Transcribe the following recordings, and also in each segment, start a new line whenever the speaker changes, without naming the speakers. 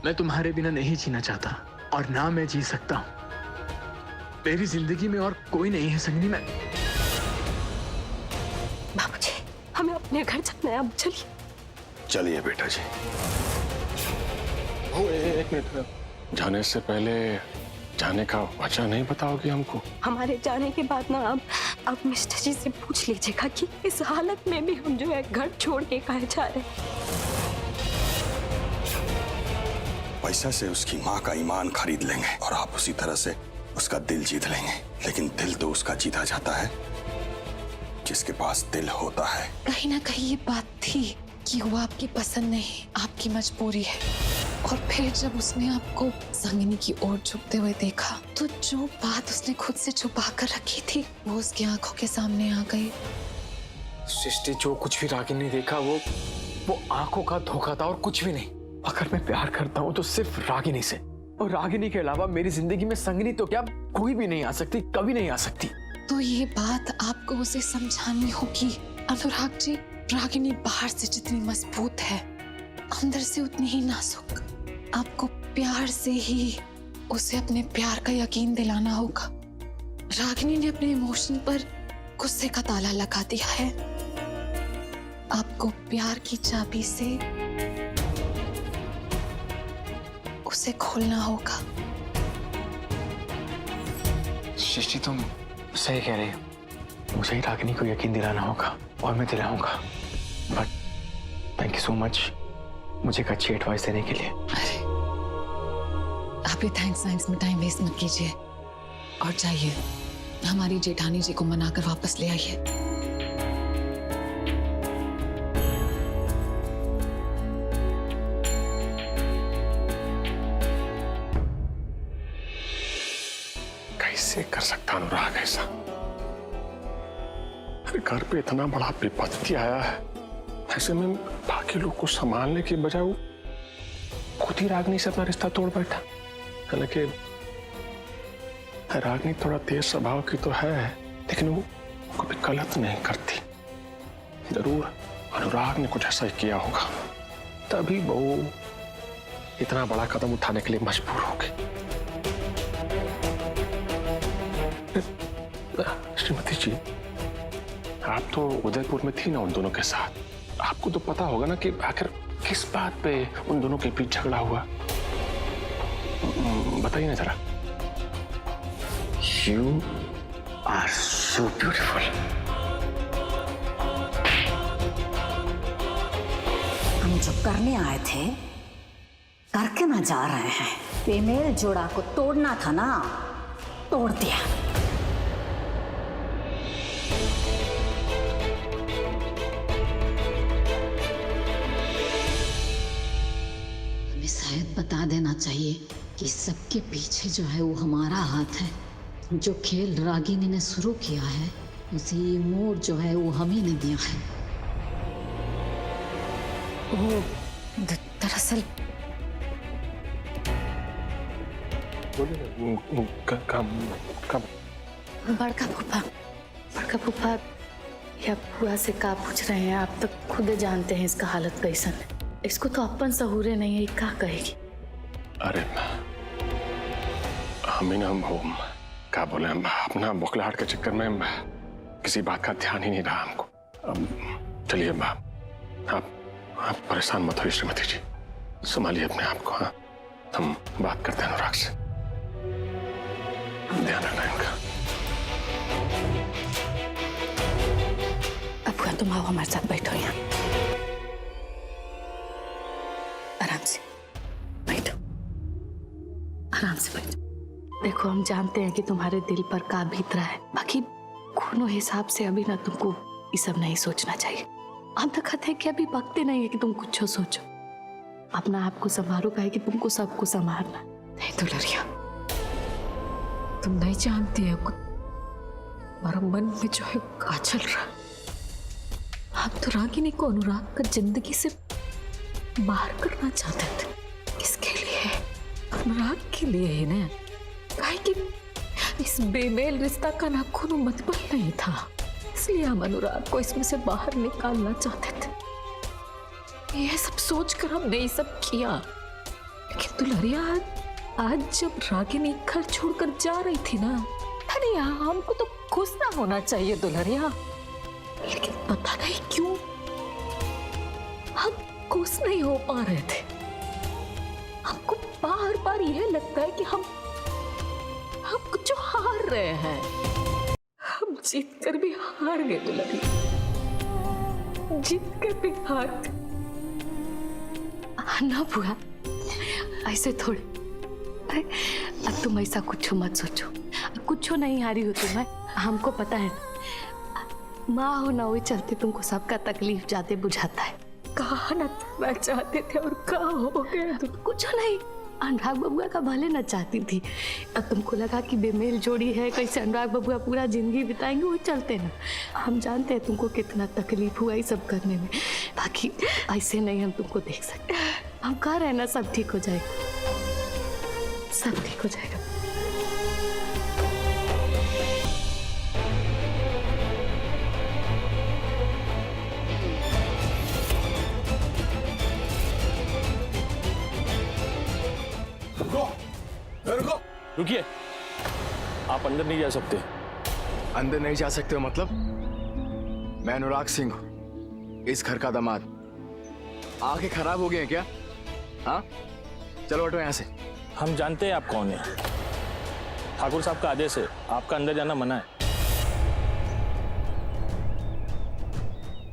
मैं तुम्हारे बिना नहीं जीना चाहता और ना मैं जी सकता हूं। मेरी जिंदगी में और कोई नहीं है संगनी। मैं
बाबूजी, हमें अपने घर जाना है, अब चलिए।
चलिए बेटा जी।
एक मिनट, जाने से पहले जाने का वजह नहीं बताओगी हमको?
हमारे जाने के बाद ना अब मिस्टर जी से पूछ लीजिएगा कि इस हालत में भी हम जो है घर छोड़ के कहाँ जा रहे हैं।
पैसा से उसकी माँ का ईमान खरीद लेंगे और आप उसी तरह से उसका दिल जीत लेंगे, लेकिन दिल तो उसका जीता जाता है जिसके पास दिल होता है।
कहीं ना कहीं ये बात थी कि वो आपकी पसंद नहीं, आपकी मजबूरी है। और फिर जब उसने आपको संगिनी की ओर झुकते हुए देखा तो जो बात उसने खुद से छुपा कर रखी थी वो उसकी आंखों के सामने आ गई।
सृष्टि, जो कुछ भी रागिनी ने देखा वो आंखों का धोखा था और कुछ भी नहीं। अगर मैं प्यार करता हूँ तो सिर्फ रागिनी से, और रागिनी के अलावा मेरी जिंदगी में संगिनी तो क्या कोई भी नहीं आ सकती, कभी नहीं आ सकती।
तो ये बात आपको उसे समझानी होगी। अनुराग जी, रागिनी बाहर से जितनी मजबूत है अंदर से उतनी ही नाजुक। आपको प्यार से ही उसे अपने प्यार का यकीन दिलाना होगा। रागिनी ने अपने इमोशन पर गुस्से का ताला लगा दिया है। आपको प्यार की चाबी से उसे खोलना होगा।
सृष्टि, तुम सही कह रही हो। मुझे ही रागिनी को यकीन दिलाना होगा और मैं दिलाऊंगा। But thank you so much मुझे एक अच्छी एडवाइस देने के लिए।
अरे आप ये थैंक्स में टाइम वेस्ट मत कीजिए और जाइए हमारी जेठानी जी को मनाकर वापस ले आइए।
कैसे कर सकता अनुराग ऐसा? अरे घर पे इतना बड़ा विपत्ति आया है, ऐसे में बाकी लोग को संभालने की बजाय वो खुद ही रागिनी से अपना रिश्ता तोड़ बैठा। हालांकि रागिनी थोड़ा तेज स्वभाव की तो है, लेकिन वो कभी गलत नहीं करती। जरूर अनुराग ने कुछ ऐसा ही किया होगा, तभी वो इतना बड़ा कदम उठाने के लिए मजबूर हो गई। श्रीमती जी, आप तो उदयपुर में थी ना उन दोनों के साथ, आपको तो पता होगा ना कि आखिर किस बात पे उन दोनों के बीच झगड़ा हुआ। बताइए ना जरा।
You are so beautiful.
हम जो करने आए थे करके ना जा रहे हैं। बेमेल जोड़ा को तोड़ना था ना, तोड़ दिया।
हमें शायद बता देना चाहिए कि सबके पीछे जो है वो हमारा हाथ है। जो खेल रागिनी ने शुरू किया है उसी मोड़ जो है वो हम ही ने दिया है।
वो दरअसल
बड़का फूफा या बुआ से का पूछ रहे हैं? आप तो खुद जानते हैं इसका हालत कैसन है। इसको तो अपन सहूरे नहीं है, क्या कहेगी?
अरे हम ही ना क्या बोले, हम अपना बौखलाहट के चक्कर में किसी बात का ध्यान ही नहीं रहा हमको। चलिए आप परेशान मत होइए श्रीमती जी, संभालिए अपने आप को। हाँ, हम बात करते हैं अनुराग से, ध्यान रखना इनका।
अब तुम आओ हमारे साथ, बैठो यहाँ आराम से बैठो, आराम से बैठो। देखो, हम जानते हैं कि तुम्हारे दिल पर का बीत रहा है, बाकी खूनो हिसाब से अभी ना तुमको ये सब नहीं सोचना चाहिए। हम तो कहते हैं कि अभी वक्त नहीं है कि तुम कुछ सोचो। अपना आप को संभालो, कहे कि तुमको सबको संभालना।
नहीं तो लरिया, तुम नहीं जानती है हमारा मन में जो है क्या चल रहा। हम तो रागिनी को अनुराग का जिंदगी से बाहर करना चाहते थे। किसके लिए? अनुराग के लिए ही ना, काहे कि इस बेमेल रिश्ता का ना कोनो मतलब नहीं था, इसलिए हम अनुराग को इसमें से बाहर निकालना चाहते थे। ये सब सोचकर हमने ये सब किया, लेकिन दुल्हरिया आज जब रागिनी घर छोड़कर जा रही थी ना, अरे हमको तो खुश ना होना चाहिए दुल्हरिया, लेकिन पता नहीं क्यों हम खुश नहीं हो पा रहे थे। हमको बार बार यह लगता है कि हम कुछ हार रहे हैं। हम जीत कर भी हार गए दुल्हनिया, जीत कर भी हार गए।
ना बुआ, ऐसे थोड़े। अरे अब तुम ऐसा कुछ मत सोचो, कुछ नहीं हारी हो तुम। हमको पता है ना, माँ हो ना, वही चलते तुमको सबका तकलीफ ज्यादा बुझाता है।
कहा ना मैं चाहते थे और कहा हो गया तुम।
कुछ नहीं, अनुराग बबुआ का भले ना चाहती थी। अब तुमको लगा कि बेमेल जोड़ी है, कैसे अनुराग बबुआ पूरा जिंदगी बिताएंगे, वो चलते ना। हम जानते हैं तुमको कितना तकलीफ हुआ ये सब करने में, बाकी ऐसे नहीं हम तुमको देख सकते। हम कह रहे हैं ना, सब ठीक हो जाएगा, सब ठीक हो जाएगा।
रुकिए, आप अंदर नहीं जा सकते।
अंदर नहीं जा सकते हो मतलब? मैं अनुराग सिंह हूं, इस घर का दामाद। आंखें खराब हो गई हैं क्या? हाँ, चलो हटो यहाँ से।
हम जानते हैं आप कौन है। ठाकुर साहब का आदेश है, आपका अंदर जाना मना है।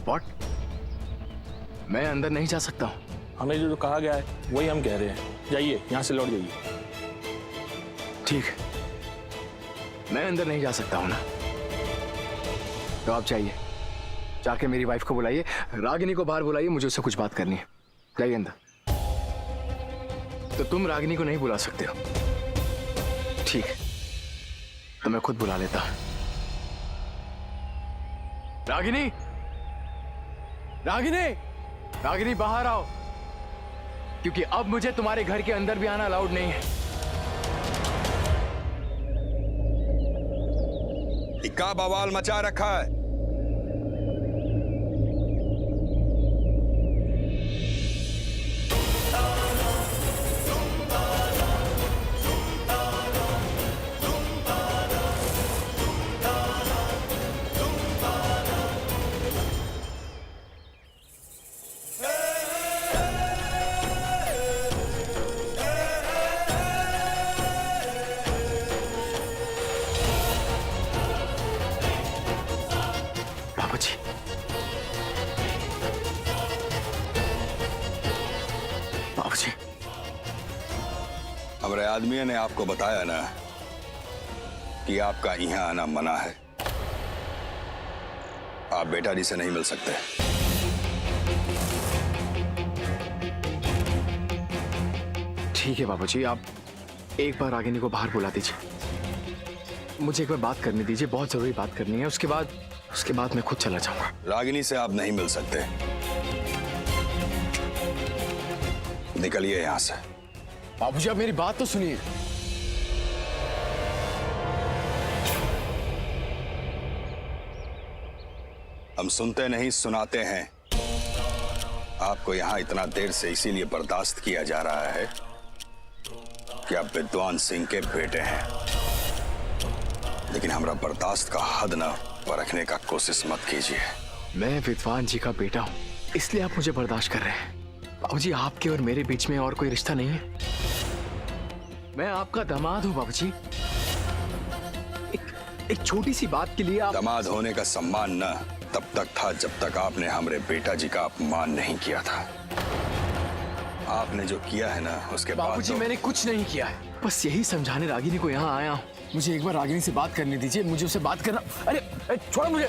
व्हाट? मैं अंदर नहीं जा सकता हूँ?
हमें जो कहा गया है वही हम कह रहे हैं। जाइए, यहाँ से लौट जाइए।
ठीक है, मैं अंदर नहीं जा सकता हूँ ना, तो आप जाइए, जाके मेरी वाइफ को बुलाइए, रागिनी को बाहर बुलाइए, मुझे उससे कुछ बात करनी है। जाइए अंदर। तो तुम रागिनी को नहीं बुला सकते हो? ठीक है, तो मैं खुद बुला लेता हूं। रागिनी, रागिनी, रागिनी बाहर आओ, क्योंकि अब मुझे तुम्हारे घर के अंदर भी आना अलाउड नहीं है।
क्या बवाल मचा रखा है?
बाबूजी, बाबूजी,
हमारे आदमी ने आपको बताया ना कि आपका यहाँ आना मना है। आप बेटा जी से नहीं मिल सकते।
ठीक है बाबूजी, आप एक बार रागिनी को बाहर बुला दीजिए, मुझे एक बार बात करने दीजिए, बहुत जरूरी बात करनी है। उसके बाद मैं खुद चला जाऊंगा।
रागिनी से आप नहीं मिल सकते, निकलिए यहां से।
बाबूजी, आप मेरी बात तो सुनिए।
हम सुनते नहीं सुनाते हैं। आपको यहां इतना देर से इसीलिए बर्दाश्त किया जा रहा है कि आप विद्वान सिंह के बेटे हैं, लेकिन हमारा बर्दाश्त का हद न परखने का कोशिश मत कीजिए।
मैं विद्वान जी का बेटा हूं, इसलिए आप मुझे बर्दाश्त कर रहे हैं। बाबूजी, आपके और मेरे बीच में और कोई रिश्ता नहीं है। मैं आपका दामाद हूं बाबूजी। एक छोटी सी बात के लिए आप...
दामाद होने का सम्मान न तब तक था जब तक आपने हमारे बेटा जी का अपमान नहीं किया था। आपने जो किया है ना, उसके बाद
बाबूजी मैंने कुछ नहीं किया है, बस यही समझाने रागिनी को यहाँ आया हूँ। मुझे एक बार रागिनी से बात करने दीजिए, मुझे उससे बात करना। अरे छोड़ो मुझे,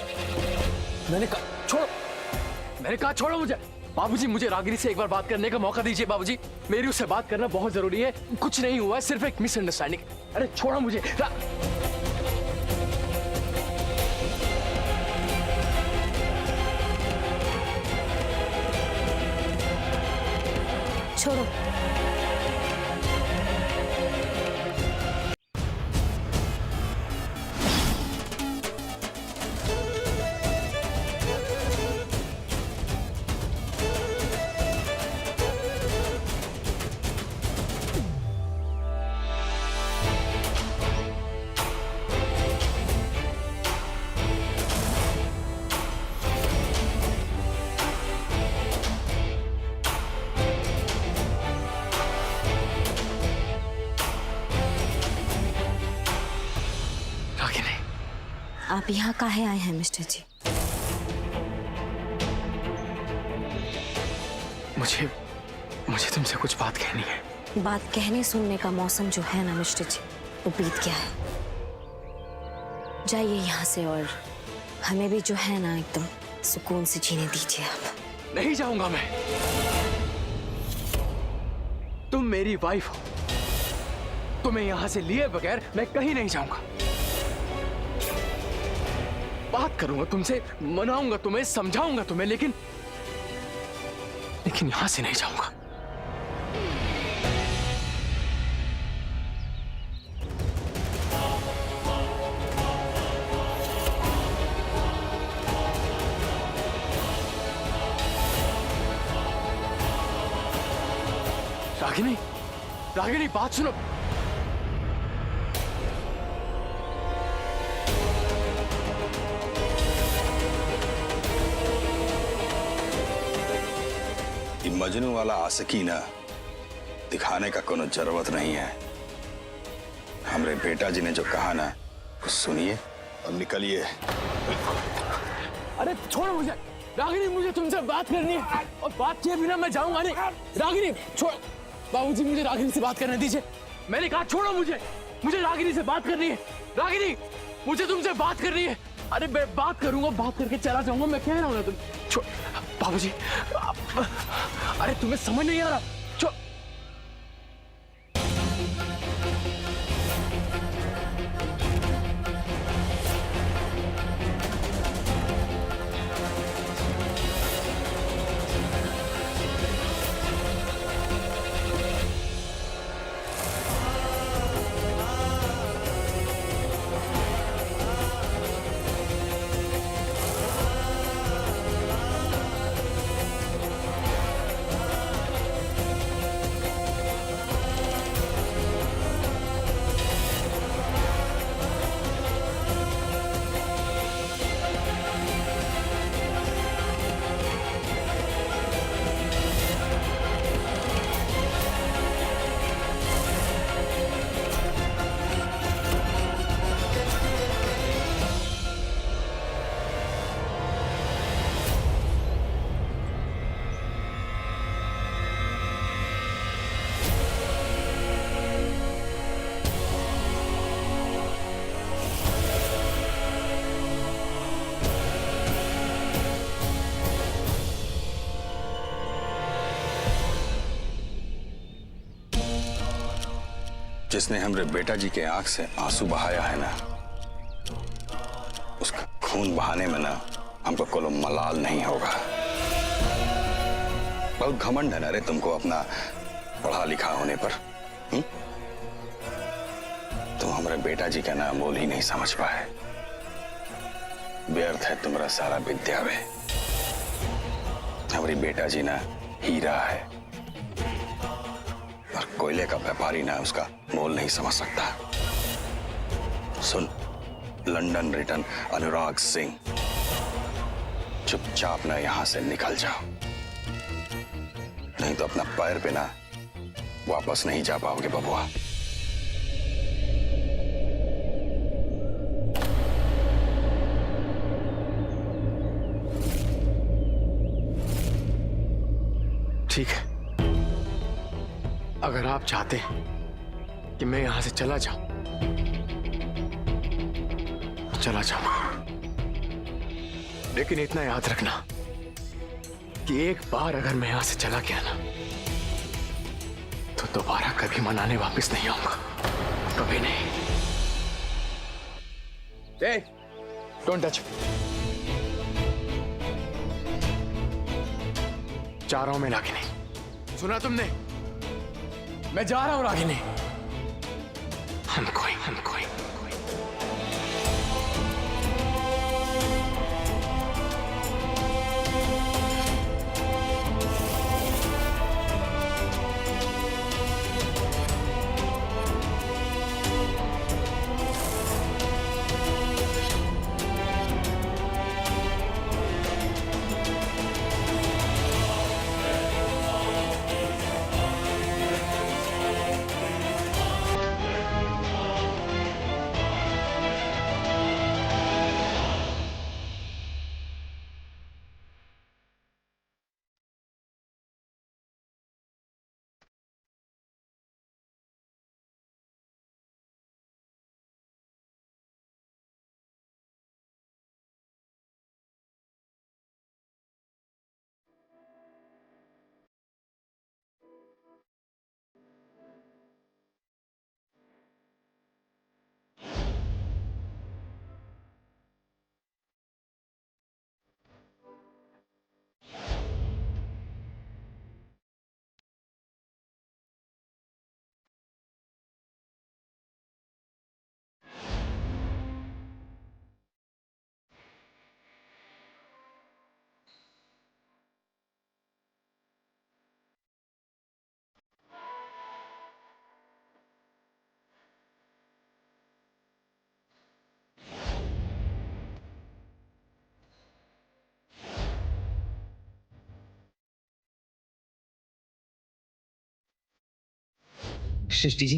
मैंने कहा छोड़ो मुझे। बाबूजी, मुझे रागिनी से एक बार बात करने का मौका दीजिए बाबूजी, मेरी उससे बात करना बहुत जरूरी है। कुछ नहीं हुआ, सिर्फ एक मिसअंडरस्टैंडिंग। अरे छोड़ो मुझे।
छोड़ो।
आप यहाँ काहे आए हैं मिस्टर जी?
मुझे तुमसे कुछ बात कहनी है।
बात कहने सुनने का मौसम जो है ना मिस्टर जी, वो बीत गया है। जाइए यहाँ से और हमें भी जो है ना एकदम सुकून से जीने दीजिए आप।
नहीं जाऊंगा मैं। तुम मेरी वाइफ हो, तुम्हें यहां से लिए बगैर मैं कहीं नहीं जाऊंगा। बात करूंगा तुमसे, मनाऊंगा तुम्हें, समझाऊंगा तुम्हें, लेकिन यहां से नहीं जाऊंगा। रागिनी बात सुनो।
ये मजनू वाला आशिकी ना दिखाने का कोनो जरूरत नहीं है। हमरे बेटा जी ने जो कहा ना, कुछ सुनिए और निकलिए।
अरे छोड़ो मुझे रागिनी, मुझे तुमसे बात करनी है और बात किए बिना मैं जाऊंगा नहीं। रागिनी छोड़, बाबूजी मुझे रागिनी से बात करने दीजिए। मैंने कहा छोड़ो मुझे रागिनी से बात करनी है। रागिनी मुझे तुमसे बात करनी है। अरे मैं बात करूंगा, बात करके चला जाऊंगा, मैं कह रहा हूं ना। तुम छोड़ बाबूजी, अरे तुम्हें समझ नहीं आ रहा। छोड़।
जिसने हमरे बेटा जी के आंख से आंसू बहाया है ना, उसका खून बहाने में ना हमको कोई मलाल नहीं होगा। बहुत घमंड है ना रे तुमको अपना पढ़ा लिखा होने पर। तुम हमारे बेटा जी का ना मोल ही नहीं समझ पाए। व्यर्थ है तुम्हारा सारा विद्या में। हमारी बेटा जी ना हीरा है और कोयले का व्यापारी ना उसका मोल नहीं समझ सकता। सुन, लंदन रिटर्न अनुराग सिंह, चुपचाप ना यहां से निकल जाओ, नहीं तो अपना पैर पे ना वापस नहीं जा पाओगे बबुआ।
ठीक है, अगर आप चाहते हैं कि मैं यहां से चला जाऊं, तो चला जाऊंगा। लेकिन इतना याद रखना कि एक बार अगर मैं यहां से चला गया ना, तो दोबारा कभी मनाने वापस नहीं आऊंगा, कभी नहीं। Don't touch. जा रहा हूं मैं रागिनी, सुना तुमने? मैं जा रहा हूं रागिनी। I'm going.
सृष्टि जी,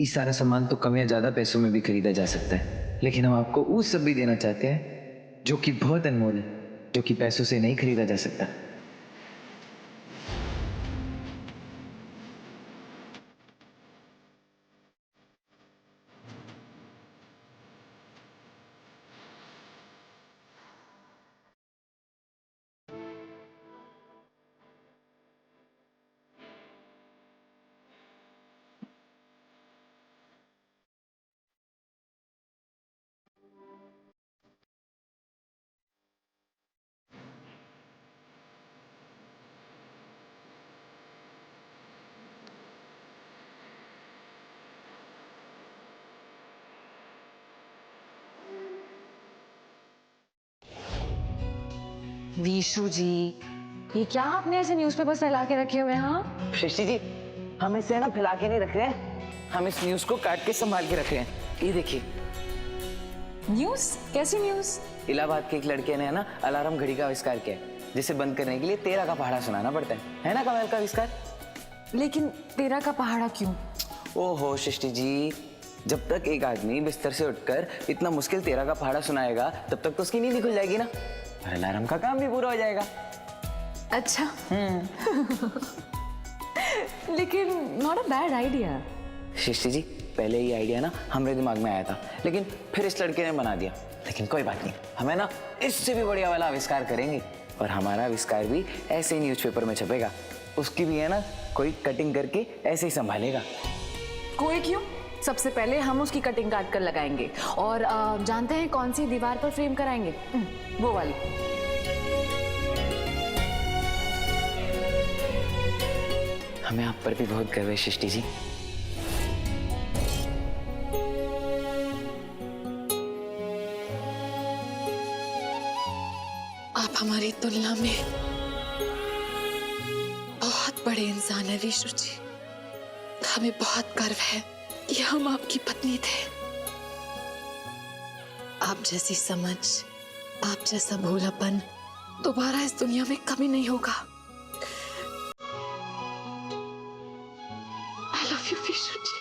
ये सारा सामान तो कम या ज्यादा पैसों में भी खरीदा जा सकता है, लेकिन हम आपको वो सब भी देना चाहते हैं जो कि बहुत अनमोल है, जो कि पैसों से नहीं खरीदा जा सकता।
वीशु जी, ये क्या आपने ऐसे न्यूज़पेपर्स फैला के रखे हुए हैं? हाँ,
सृष्टि जी, हम इसे ना फैला के नहीं रख रहे हैं, हम इस न्यूज को काट के संभाल के रख रहे हैं। ये देखिए,
न्यूज़? कैसी न्यूज़?
इलाहाबाद के एक लड़के ने ना अलार्म घड़ी का आविष्कार किया है, जिसे बंद करने के लिए 13 का पहाड़ा सुनाना पड़ता है ना कमाल का आविष्कार?
लेकिन 13 का पहाड़ा क्यों?
ओहो सृष्टि जी, जब तक एक आदमी बिस्तर से उठकर इतना मुश्किल 13 का पहाड़ा सुनाएगा, तब तक तो उसकी नींद खुल जाएगी ना, और अलार्म का काम भी पूरा हो जाएगा।
अच्छा। लेकिन not a bad idea.
Srishti ji, पहले ये आइडिया ना हमारे दिमाग में आया था, लेकिन फिर इस लड़के ने बना दिया। लेकिन कोई बात नहीं, हमें ना इससे भी बढ़िया वाला आविष्कार करेंगे, और हमारा आविष्कार भी ऐसे ही न्यूज़पेपर में छपेगा। उसकी भी है ना कोई कटिंग करके ऐसे ही संभालेगा।
कोई क्यों? सबसे पहले हम उसकी कटिंग काट कर लगाएंगे, और जानते हैं कौन सी दीवार पर फ्रेम कराएंगे? वो वाली।
हमें आप पर भी बहुत गर्व है सृष्टि जी।
आप हमारी तुलना में बहुत बड़े इंसान है विष्णु जी। हमें बहुत गर्व है कि हम आपकी पत्नी थे। आप जैसी समझ, आप जैसा भोलापन दोबारा इस दुनिया में कभी नहीं होगा। I love you, Vishnu ji.